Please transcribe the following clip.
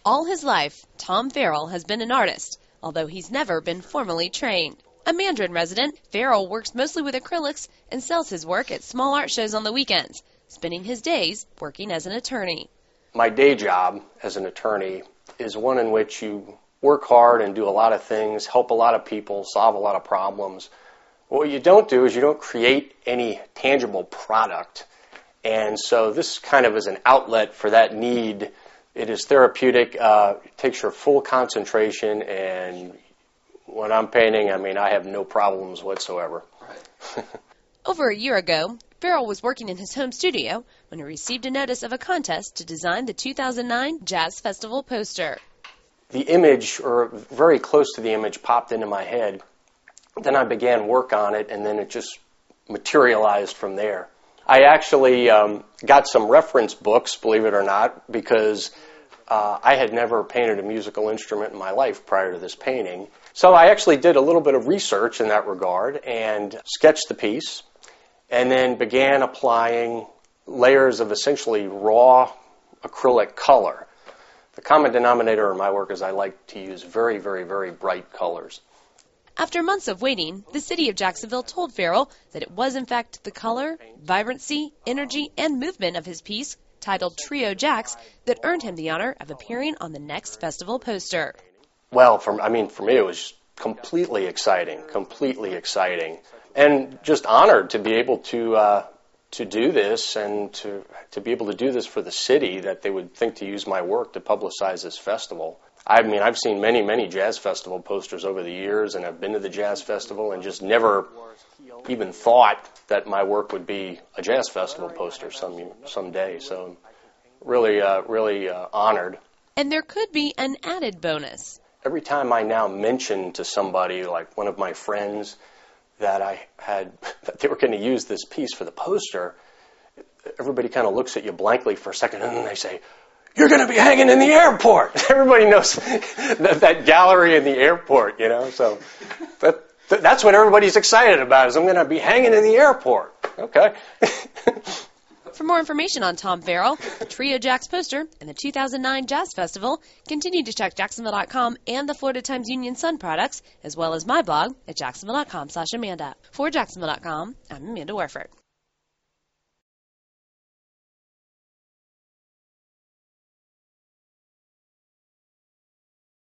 All his life, Tom Farrell has been an artist, although he's never been formally trained. A Mandarin resident, Farrell works mostly with acrylics and sells his work at small art shows on the weekends, spending his days working as an attorney. My day job as an attorney is one in which you work hard and do a lot of things, help a lot of people, solve a lot of problems. What you don't do is you don't create any tangible product. And so this kind of is an outlet for that need. It is therapeutic. It takes your full concentration, and when I'm painting, I have no problems whatsoever. Right. Over a year ago, Farrell was working in his home studio when he received a notice of a contest to design the 2009 Jazz Festival poster. The image, or very close to the image, popped into my head. Then I began work on it, and then it just materialized from there. I actually got some reference books, believe it or not, because I had never painted a musical instrument in my life prior to this painting. So I actually did a little bit of research in that regard and sketched the piece, and then began applying layers of essentially raw acrylic color. The common denominator in my work is I like to use very, very, very bright colors. After months of waiting, the city of Jacksonville told Farrell that it was in fact the color, vibrancy, energy, and movement of his piece, titled Trio Jacks, that earned him the honor of appearing on the next festival poster. Well, for me it was completely exciting, and just honored to be able to do this, and to be able to do this for the city, that they would think to use my work to publicize this festival. I've seen many jazz festival posters over the years, and I've been to the jazz festival and just never even thought that my work would be a jazz festival poster someday. So really honored. And there could be an added bonus. Every time I now mention to somebody, like one of my friends, that that they were going to use this piece for the poster, everybody kind of looks at you blankly for a second, and then they say, "You're going to be hanging in the airport." Everybody knows that gallery in the airport, So that's what everybody's excited about, is I'm going to be hanging in the airport. Okay. For more information on Tom Farrell, the Trio Jacks poster, and the 2009 Jazz Festival, continue to check Jacksonville.com and the Florida Times Union Sun products, as well as my blog at jacksonville.com/Amanda. For Jacksonville.com, I'm Amanda Warford.